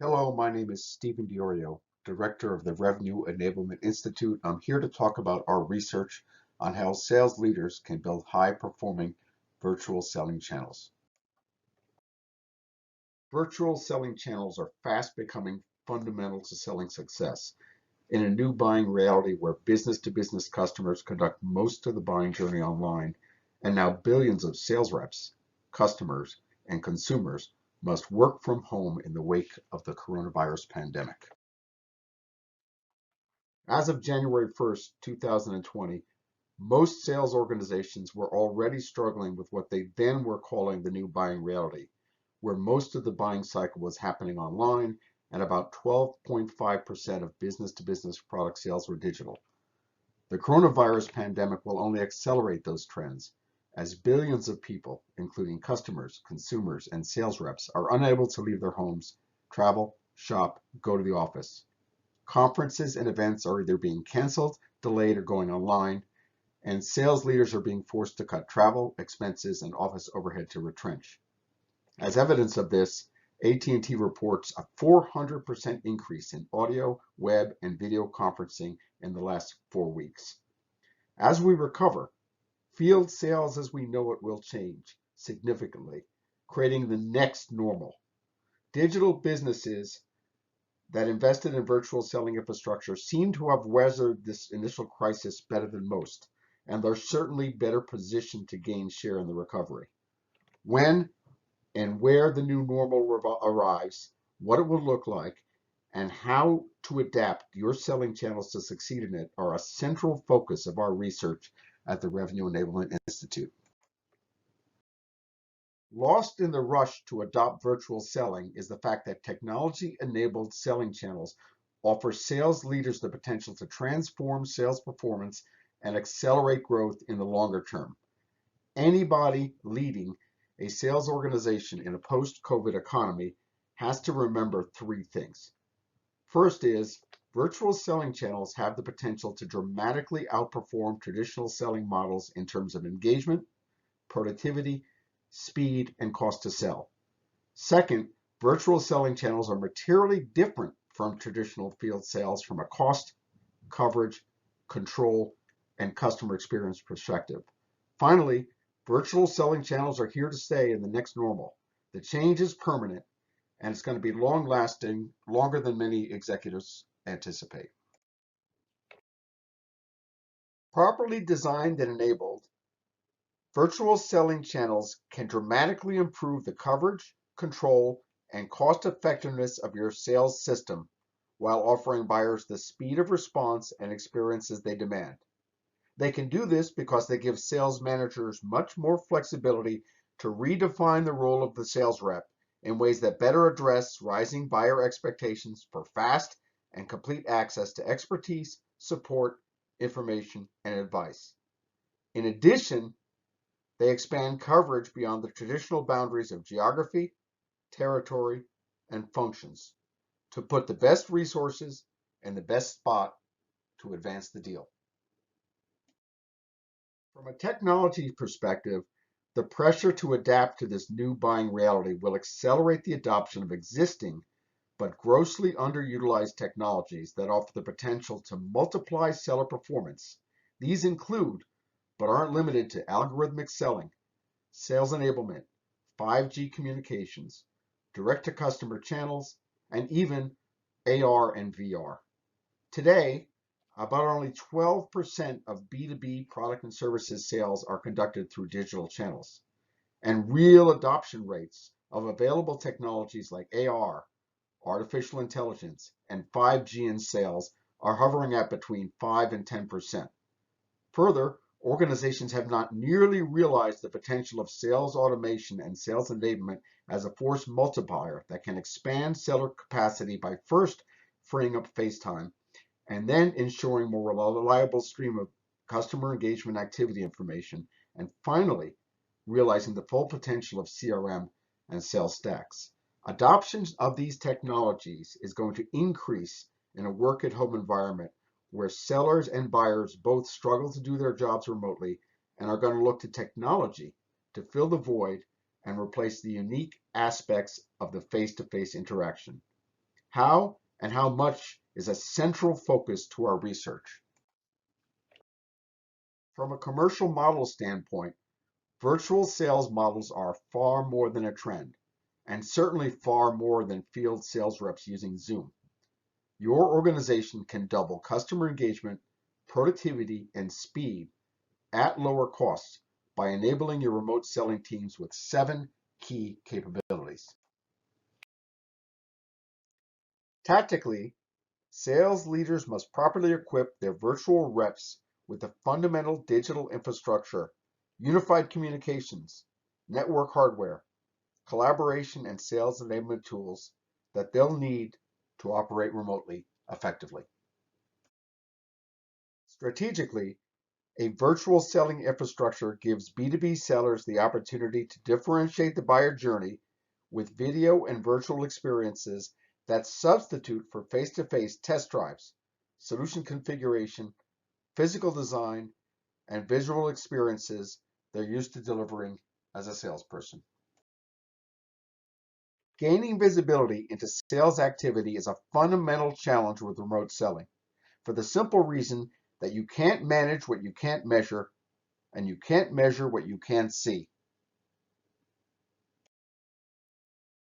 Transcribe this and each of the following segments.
Hello, my name is Stephen Diorio, Director of the Revenue Enablement Institute. I'm here to talk about our research on how sales leaders can build high-performing virtual selling channels. Virtual selling channels are fast becoming fundamental to selling success. In a new buying reality where business-to-business customers conduct most of the buying journey online, and now billions of sales reps, customers, and consumers must work from home in the wake of the coronavirus pandemic. As of January 1st, 2020, most sales organizations were already struggling with what they then were calling the new buying reality, where most of the buying cycle was happening online and about 12.5% of business-to-business product sales were digital. The coronavirus pandemic will only accelerate those trends as billions of people, including customers, consumers, and sales reps, are unable to leave their homes, travel, shop, go to the office. Conferences and events are either being canceled, delayed, or going online, and sales leaders are being forced to cut travel, expenses, and office overhead to retrench. As evidence of this, AT&T reports a 400% increase in audio, web, and video conferencing in the last 4 weeks. As we recover, field sales as we know it will change significantly, creating the next normal. Digital businesses that invested in virtual selling infrastructure seem to have weathered this initial crisis better than most, and they're certainly better positioned to gain share in the recovery. When and where the new normal arrives, what it will look like, and how to adapt your selling channels to succeed in it are a central focus of our research at the Revenue Enablement Institute. Lost in the rush to adopt virtual selling is the fact that technology-enabled selling channels offer sales leaders the potential to transform sales performance and accelerate growth in the longer term. Anybody leading a sales organization in a post-COVID economy has to remember three things. First is, virtual selling channels have the potential to dramatically outperform traditional selling models in terms of engagement, productivity, speed, and cost to sell. Second, virtual selling channels are materially different from traditional field sales from a cost, coverage, control, and customer experience perspective. Finally, virtual selling channels are here to stay in the next normal. The change is permanent, and it's going to be long-lasting, longer than many executives anticipate. Properly designed and enabled, virtual selling channels can dramatically improve the coverage, control, and cost effectiveness of your sales system while offering buyers the speed of response and experiences they demand. They can do this because they give sales managers much more flexibility to redefine the role of the sales rep in ways that better address rising buyer expectations for fast and complete access to expertise, support, information, and advice. In addition, they expand coverage beyond the traditional boundaries of geography, territory, and functions to put the best resources in the best spot to advance the deal. From a technology perspective, the pressure to adapt to this new buying reality will accelerate the adoption of existing but grossly underutilized technologies that offer the potential to multiply seller performance. These include, but aren't limited to, algorithmic selling, sales enablement, 5G communications, direct-to-customer channels, and even AR and VR. Today, about only 12% of B2B product and services sales are conducted through digital channels, and real adoption rates of available technologies like AR, artificial intelligence, and 5G in sales are hovering at between 5 and 10%. Further, organizations have not nearly realized the potential of sales automation and sales enablement as a force multiplier that can expand seller capacity by first freeing up face time and then ensuring more reliable stream of customer engagement activity information, and finally, realizing the full potential of CRM and sales stacks. Adoption of these technologies is going to increase in a work-at-home environment where sellers and buyers both struggle to do their jobs remotely and are going to look to technology to fill the void and replace the unique aspects of the face-to-face interaction. How and how much is a central focus to our research. From a commercial model standpoint, virtual sales models are far more than a trend, and certainly far more than field sales reps using Zoom. Your organization can double customer engagement, productivity, and speed at lower costs by enabling your remote selling teams with 7 key capabilities. Tactically, sales leaders must properly equip their virtual reps with the fundamental digital infrastructure, unified communications, network hardware, collaboration, and sales enablement tools that they'll need to operate remotely effectively. Strategically, a virtual selling infrastructure gives B2B sellers the opportunity to differentiate the buyer journey with video and virtual experiences that substitute for face-to-face test drives, solution configuration, physical design, and visual experiences they're used to delivering as a salesperson. Gaining visibility into sales activity is a fundamental challenge with remote selling, for the simple reason that you can't manage what you can't measure, and you can't measure what you can't see.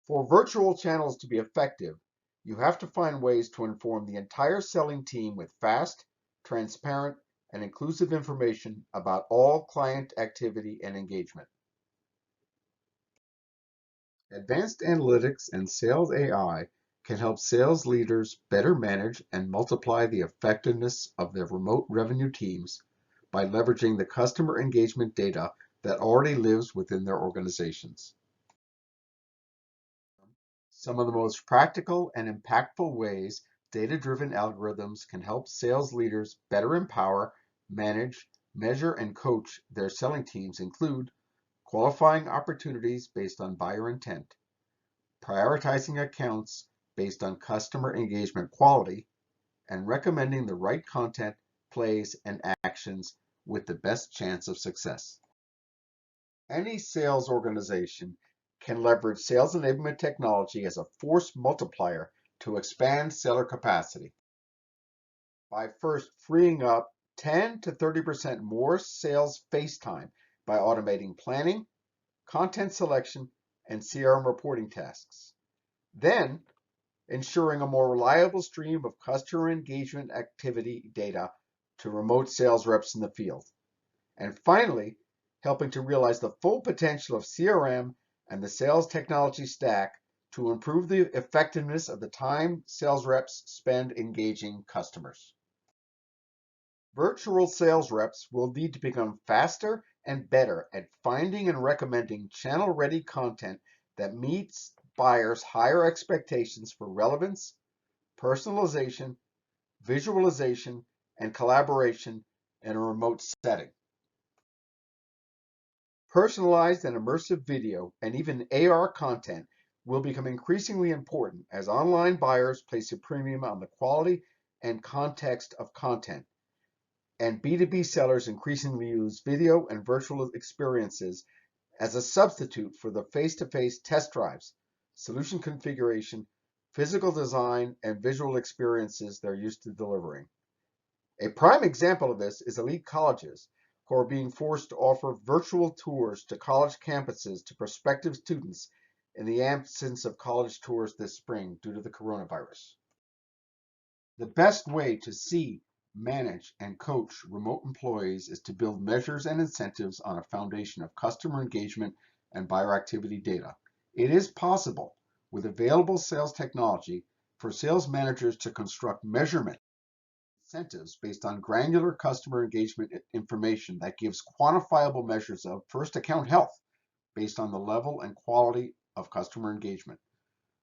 For virtual channels to be effective, you have to find ways to inform the entire selling team with fast, transparent, and inclusive information about all client activity and engagement. Advanced analytics and sales AI can help sales leaders better manage and multiply the effectiveness of their remote revenue teams by leveraging the customer engagement data that already lives within their organizations. Some of the most practical and impactful ways data-driven algorithms can help sales leaders better empower, manage, measure, and coach their selling teams include qualifying opportunities based on buyer intent, prioritizing accounts based on customer engagement quality, and recommending the right content, plays, and actions with the best chance of success. Any sales organization can leverage sales enablement technology as a force multiplier to expand seller capacity by first freeing up 10 to 30% more sales face time by automating planning, content selection, and CRM reporting tasks. Then, ensuring a more reliable stream of customer engagement activity data to remote sales reps in the field. And finally, helping to realize the full potential of CRM and the sales technology stack to improve the effectiveness of the time sales reps spend engaging customers. Virtual sales reps will need to become faster and better at finding and recommending channel-ready content that meets buyers' higher expectations for relevance, personalization, visualization, and collaboration in a remote setting. Personalized and immersive video and even AR content will become increasingly important as online buyers place a premium on the quality and context of content, and B2B sellers increasingly use video and virtual experiences as a substitute for the face-to-face test drives, solution configuration, physical design, and visual experiences they're used to delivering. A prime example of this is elite colleges, who are being forced to offer virtual tours to college campuses to prospective students in the absence of college tours this spring due to the coronavirus. The best way to see, manage, and coach remote employees is to build measures and incentives on a foundation of customer engagement and buyer activity data. It is possible, with available sales technology, for sales managers to construct measurement incentives based on granular customer engagement information that gives quantifiable measures of first account health based on the level and quality of customer engagement,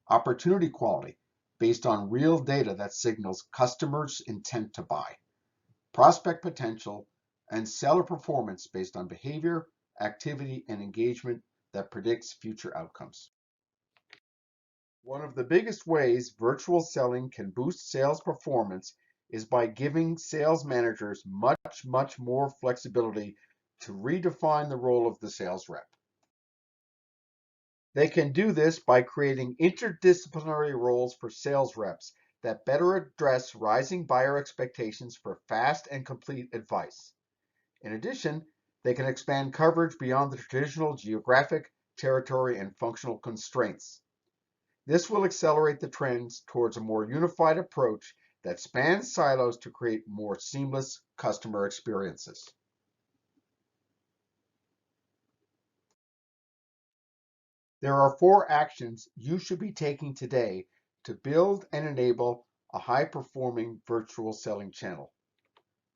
opportunity quality based on real data that signals customers' intent to buy, prospect potential, and seller performance based on behavior, activity, and engagement that predicts future outcomes. One of the biggest ways virtual selling can boost sales performance is by giving sales managers much more flexibility to redefine the role of the sales rep. They can do this by creating interdisciplinary roles for sales reps that better address rising buyer expectations for fast and complete advice. In addition, they can expand coverage beyond the traditional geographic, territory, and functional constraints. This will accelerate the trends towards a more unified approach that spans silos to create more seamless customer experiences. There are 4 actions you should be taking today to build and enable a high-performing virtual selling channel.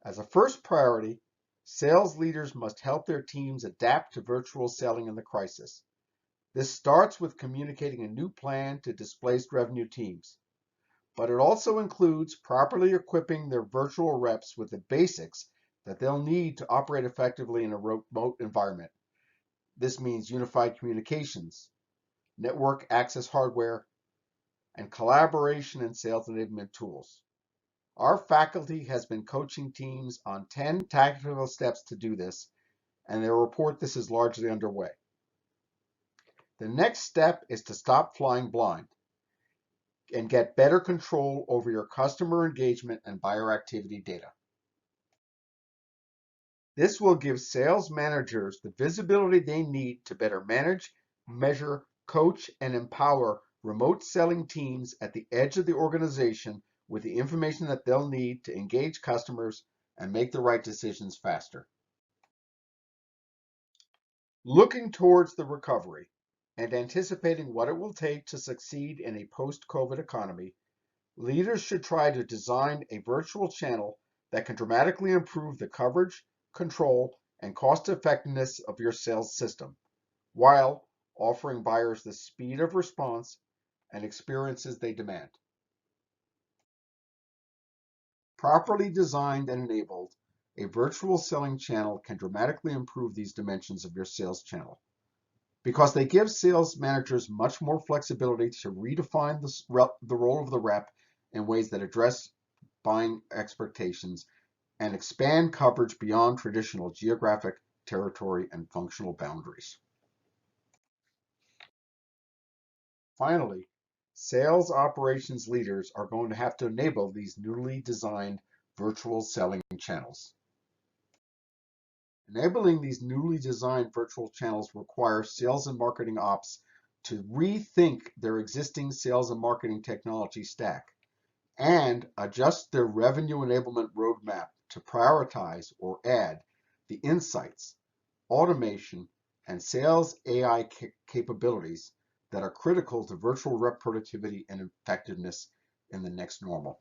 As a first priority, sales leaders must help their teams adapt to virtual selling in the crisis. This starts with communicating a new plan to displaced revenue teams, but it also includes properly equipping their virtual reps with the basics that they'll need to operate effectively in a remote environment. This means unified communications, network access hardware, and collaboration and sales enablement tools. Our faculty has been coaching teams on 10 tactical steps to do this, and they report this is largely underway. The next step is to stop flying blind and get better control over your customer engagement and buyer activity data. This will give sales managers the visibility they need to better manage, measure, coach, and empower remote selling teams at the edge of the organization with the information that they'll need to engage customers and make the right decisions faster. Looking towards the recovery and anticipating what it will take to succeed in a post-COVID economy, leaders should try to design a virtual channel that can dramatically improve the coverage, control, and cost effectiveness of your sales system, while offering buyers the speed of response and experiences they demand. Properly designed and enabled, a virtual selling channel can dramatically improve these dimensions of your sales channel because they give sales managers much more flexibility to redefine the role of the rep in ways that address buying expectations and expand coverage beyond traditional geographic, territory, and functional boundaries. Finally, sales operations leaders are going to have to enable these newly designed virtual selling channels. Enabling these newly designed virtual channels requires sales and marketing ops to rethink their existing sales and marketing technology stack and adjust their revenue enablement roadmap to prioritize or add the insights, automation, and sales AI capabilities that are critical to virtual rep productivity and effectiveness in the next normal.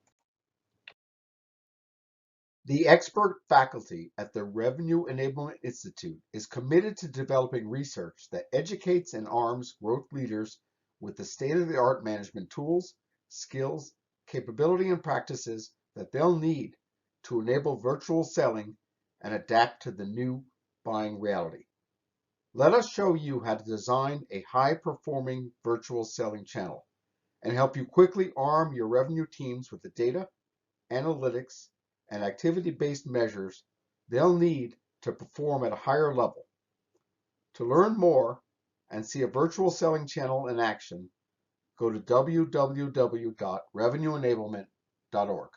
The expert faculty at the Revenue Enablement Institute is committed to developing research that educates and arms growth leaders with the state-of-the-art management tools, skills, capability, and practices that they'll need to enable virtual selling and adapt to the new buying reality. Let us show you how to design a high-performing virtual selling channel and help you quickly arm your revenue teams with the data, analytics, and activity-based measures they'll need to perform at a higher level. To learn more and see a virtual selling channel in action, go to www.revenueenablement.org.